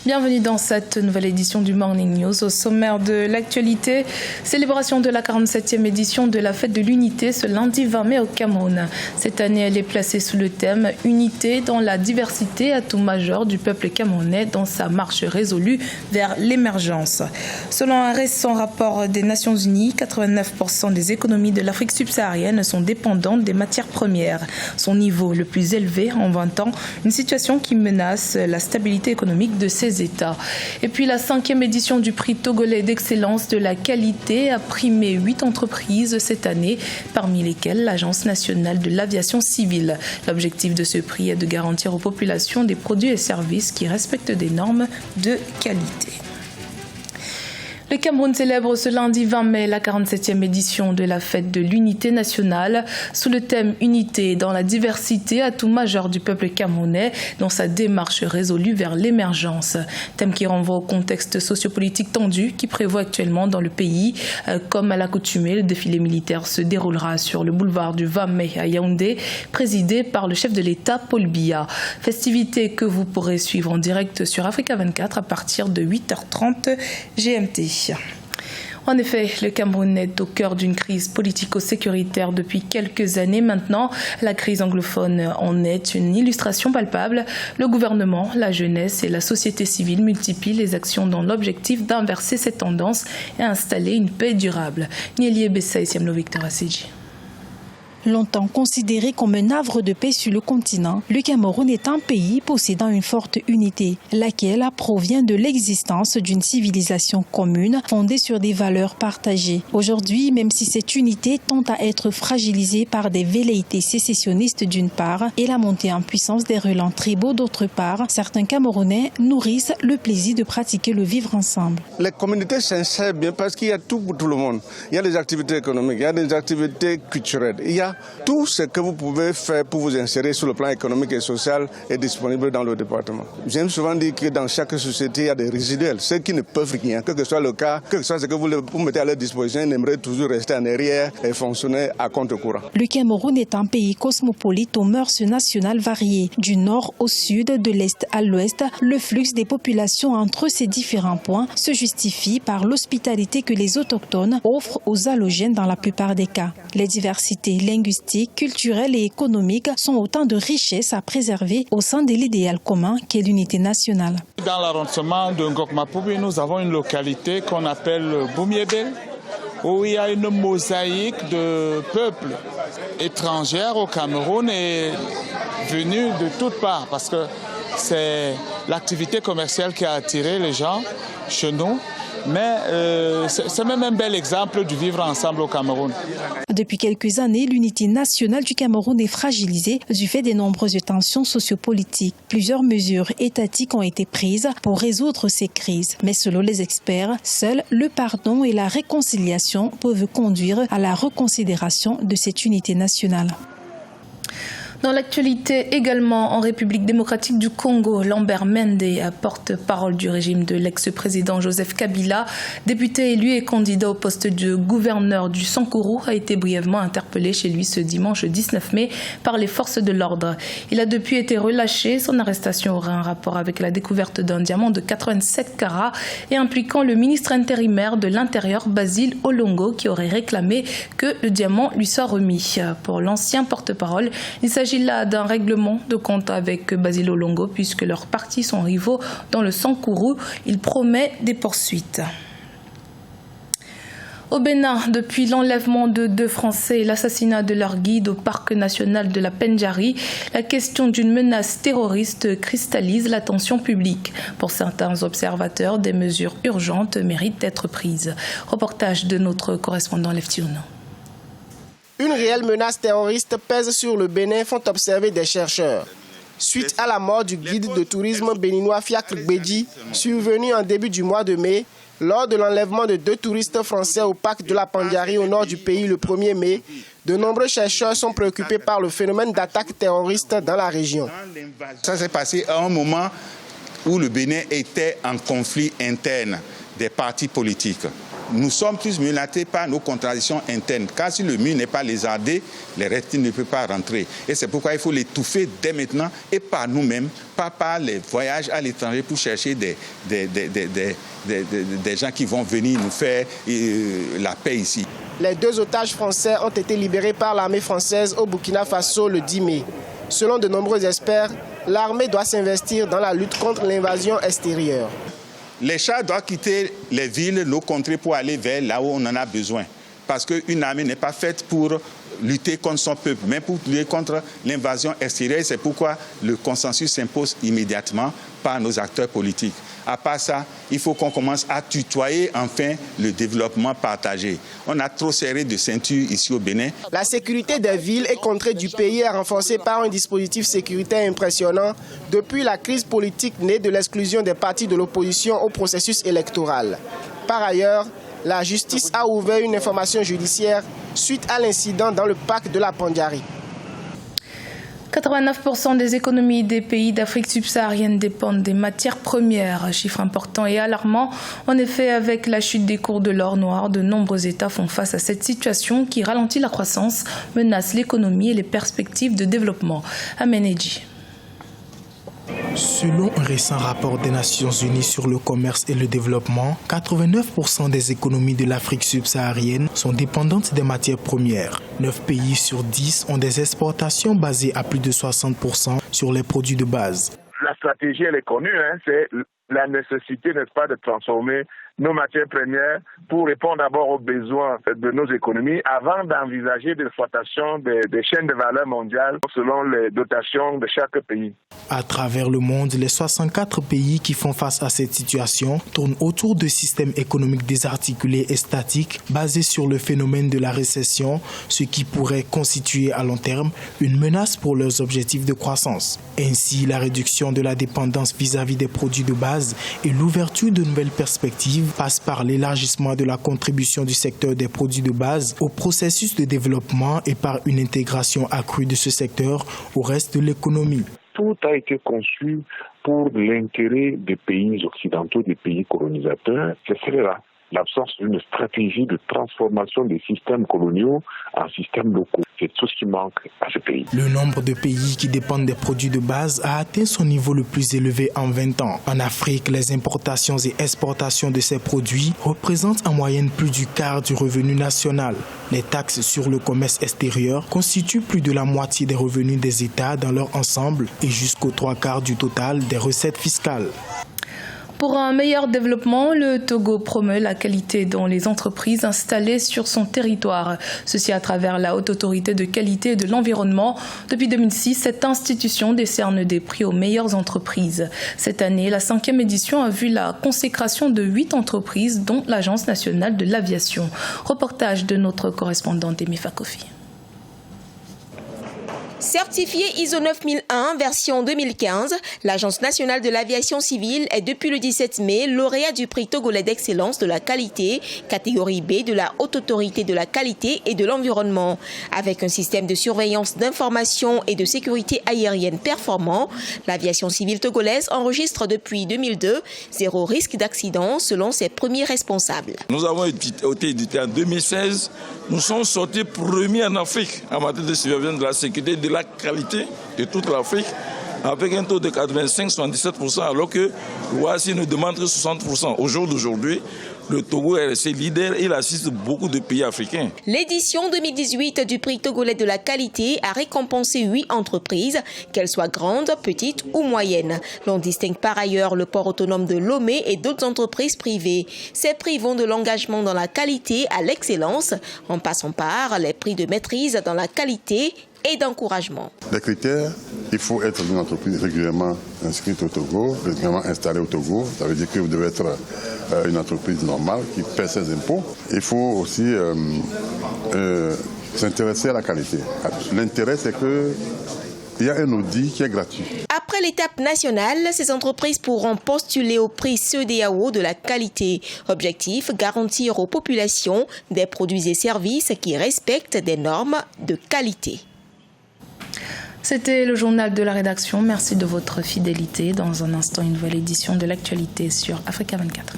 Bienvenue dans cette nouvelle édition du Morning News. Au sommaire de l'actualité, célébration de la 47e édition de la Fête de l'Unité ce lundi 20 mai au Cameroun. Cette année, elle est placée sous le thème « Unité dans la diversité, atout majeur du peuple camerounais dans sa marche résolue vers l'émergence ». Selon un récent rapport des Nations Unies, 89% des économies de l'Afrique subsaharienne sont dépendantes des matières premières. Son niveau le plus élevé en 20 ans, une situation qui menace la stabilité économique de ces États. Et puis la 5e édition du prix togolais d'excellence de la qualité a primé 8 entreprises cette année, parmi lesquelles l'Agence nationale de l'aviation civile. L'objectif de ce prix est de garantir aux populations des produits et services qui respectent des normes de qualité. Le Cameroun célèbre ce lundi 20 mai la 47e édition de la Fête de l'Unité nationale sous le thème « Unité dans la diversité, atout majeur du peuple camerounais dans sa démarche résolue vers l'émergence ». Thème qui renvoie au contexte sociopolitique tendu qui prévaut actuellement dans le pays. Comme à l'accoutumée, le défilé militaire se déroulera sur le boulevard du 20 mai à Yaoundé, présidé par le chef de l'État, Paul Biya. Festivité que vous pourrez suivre en direct sur Africa 24 à partir de 8h30 GMT. En effet, le Cameroun est au cœur d'une crise politico-sécuritaire depuis quelques années maintenant. La crise anglophone en est une illustration palpable. Le gouvernement, la jeunesse et la société civile multiplient les actions dans l'objectif d'inverser cette tendance et installer une paix durable. Niélié Bessa et Siamlo Victor Asseji. Longtemps considéré comme un havre de paix sur le continent, le Cameroun est un pays possédant une forte unité, laquelle provient de l'existence d'une civilisation commune fondée sur des valeurs partagées. Aujourd'hui, même si cette unité tend à être fragilisée par des velléités sécessionnistes d'une part et la montée en puissance des relents tribaux d'autre part, certains Camerounais nourrissent le plaisir de pratiquer le vivre ensemble. Les communautés s'insèrent bien parce qu'il y a tout pour tout le monde. Il y a des activités économiques, il y a des activités culturelles, il y a tout ce que vous pouvez faire pour vous insérer sur le plan économique et social est disponible dans le département. J'aime souvent dire que dans chaque société, il y a des résiduels, ceux qui ne peuvent rien, quel que soit le cas, quel que soit ce que vous mettez à leur disposition, ils aimeraient toujours rester en arrière et fonctionner à contre-courant. Le Cameroun est un pays cosmopolite aux mœurs nationales variées. Du nord au sud, de l'est à l'ouest, le flux des populations entre ces différents points se justifie par l'hospitalité que les autochtones offrent aux allogènes dans la plupart des cas. Les diversités linguistiques, culturelles et économiques sont autant de richesses à préserver au sein de l'idéal commun qu'est l'unité nationale. Dans l'arrondissement de Ngok-Mapoubi, nous avons une localité qu'on appelle Boumiébel, où il y a une mosaïque de peuples étrangers au Cameroun et venus de toutes parts, parce que c'est l'activité commerciale qui a attiré les gens chez nous. Mais c'est même un bel exemple du vivre ensemble au Cameroun. Depuis quelques années, l'unité nationale du Cameroun est fragilisée du fait des nombreuses tensions sociopolitiques. Plusieurs mesures étatiques ont été prises pour résoudre ces crises. Mais selon les experts, seuls le pardon et la réconciliation peuvent conduire à la reconsidération de cette unité nationale. Dans l'actualité également, en République démocratique du Congo, Lambert Mende, porte-parole du régime de l'ex-président Joseph Kabila, député élu et candidat au poste de gouverneur du Sankourou, a été brièvement interpellé chez lui ce dimanche 19 mai par les forces de l'ordre. Il a depuis été relâché. Son arrestation aurait un rapport avec la découverte d'un diamant de 87 carats et impliquant le ministre intérimaire de l'Intérieur, Basile Olongo, qui aurait réclamé que le diamant lui soit remis. Pour l'ancien porte-parole, il s'agit là d'un règlement de compte avec Basile Olongo puisque leurs partis sont rivaux dans le Sankourou. Il promet des poursuites. Au Bénin, depuis l'enlèvement de 2 Français et l'assassinat de leur guide au parc national de la Pendjari, la question d'une menace terroriste cristallise l'attention publique. Pour certains observateurs, des mesures urgentes méritent d'être prises. Reportage de notre correspondant Leftiouno. Une réelle menace terroriste pèse sur le Bénin, font observer des chercheurs. Suite à la mort du guide de tourisme béninois Fiacre Gbedji, survenu en début du mois de mai, lors de l'enlèvement de 2 touristes français au parc de la Pendjari au nord du pays le 1er mai, de nombreux chercheurs sont préoccupés par le phénomène d'attaque terroriste dans la région. Ça s'est passé à un moment où le Bénin était en conflit interne des partis politiques. nous sommes tous menacés par nos contradictions internes. Car si le mur n'est pas lézardé, les reptiles ne peuvent pas rentrer. Et c'est pourquoi il faut l'étouffer dès maintenant et par nous-mêmes, pas par les voyages à l'étranger pour chercher des gens qui vont venir nous faire la paix ici. Les 2 otages français ont été libérés par l'armée française au Burkina Faso le 10 mai. Selon de nombreux experts, l'armée doit s'investir dans la lutte contre l'invasion extérieure. Les chars doivent quitter les villes, nos contrées pour aller vers là où on en a besoin. Parce qu'une armée n'est pas faite pour lutter contre son peuple, mais pour lutter contre l'invasion extérieure. C'est pourquoi le consensus s'impose immédiatement par nos acteurs politiques. À part ça, il faut qu'on commence à tutoyer enfin le développement partagé. On a trop serré de ceinture ici au Bénin. La sécurité des villes et contrées du pays est renforcée par un dispositif sécuritaire impressionnant depuis la crise politique née de l'exclusion des partis de l'opposition au processus électoral. Par ailleurs, la justice a ouvert une information judiciaire suite à l'incident dans le parc de la Pandiari. 89% des économies des pays d'Afrique subsaharienne dépendent des matières premières. Chiffre important et alarmant. En effet, avec la chute des cours de l'or noir, de nombreux États font face à cette situation qui ralentit la croissance, menace l'économie et les perspectives de développement. Ameneji. Selon un récent rapport des Nations Unies sur le commerce et le développement, 89% des économies de l'Afrique subsaharienne sont dépendantes des matières premières. 9 pays sur 10 ont des exportations basées à plus de 60% sur les produits de base. La stratégie, elle est connue, c'est la nécessité, n'est-ce pas, de transformer nos matières premières pour répondre d'abord aux besoins de nos économies avant d'envisager l'exploitation des chaînes de valeur mondiales selon les dotations de chaque pays. À travers le monde, les 64 pays qui font face à cette situation tournent autour de systèmes économiques désarticulés et statiques basés sur le phénomène de la récession, ce qui pourrait constituer à long terme une menace pour leurs objectifs de croissance. Ainsi, la réduction de la dépendance vis-à-vis des produits de base et l'ouverture de nouvelles perspectives passe par l'élargissement de la contribution du secteur des produits de base au processus de développement et par une intégration accrue de ce secteur au reste de l'économie. Tout a été conçu pour l'intérêt des pays occidentaux, des pays colonisateurs. Ce serait là l'absence d'une stratégie de transformation des systèmes coloniaux en systèmes locaux. C'est tout ce qui manque à ce pays. Le nombre de pays qui dépendent des produits de base a atteint son niveau le plus élevé en 20 ans. En Afrique, les importations et exportations de ces produits représentent en moyenne plus du quart du revenu national. Les taxes sur le commerce extérieur constituent plus de la moitié des revenus des États dans leur ensemble et jusqu'aux 3/4 du total des recettes fiscales. Pour un meilleur développement, le Togo promeut la qualité dans les entreprises installées sur son territoire. Ceci à travers la Haute Autorité de qualité et de l'environnement. Depuis 2006, cette institution décerne des prix aux meilleures entreprises. Cette année, la 5e édition a vu la consécration de 8 entreprises, dont l'Agence nationale de l'aviation. Reportage de notre correspondante Emi Fakofi. Certifiée ISO 9001 version 2015, l'Agence nationale de l'aviation civile est depuis le 17 mai lauréat du prix togolais d'excellence de la qualité, catégorie B de la Haute Autorité de la qualité et de l'environnement. Avec un système de surveillance d'information et de sécurité aérienne performant, l'aviation civile togolaise enregistre depuis 2002 0 risque d'accident selon ses premiers responsables. Nous avons été édités en 2016. Nous sommes sortis premiers en Afrique en matière de surveillance de la sécurité et de la qualité de toute l'Afrique, avec un taux de 85-77%, alors que l'OACI nous demande 60%. Au jour d'aujourd'hui, le Togo est resté leader et il assiste beaucoup de pays africains. L'édition 2018 du prix togolais de la qualité a récompensé 8 entreprises, qu'elles soient grandes, petites ou moyennes. L'on distingue par ailleurs le port autonome de Lomé et d'autres entreprises privées. Ces prix vont de l'engagement dans la qualité à l'excellence, en passant par les prix de maîtrise dans la qualité et d'encouragement. Les critères, il faut être une entreprise régulièrement inscrite au Togo, régulièrement installée au Togo. Ça veut dire que vous devez être une entreprise normale qui paie ses impôts. Il faut aussi s'intéresser à la qualité. L'intérêt, c'est qu'il y a un audit qui est gratuit. Après l'étape nationale, ces entreprises pourront postuler au prix CEDEAO de la qualité. Objectif, garantir aux populations des produits et services qui respectent des normes de qualité. C'était le journal de la rédaction. Merci de votre fidélité. Dans un instant, une nouvelle édition de l'actualité sur Africa 24.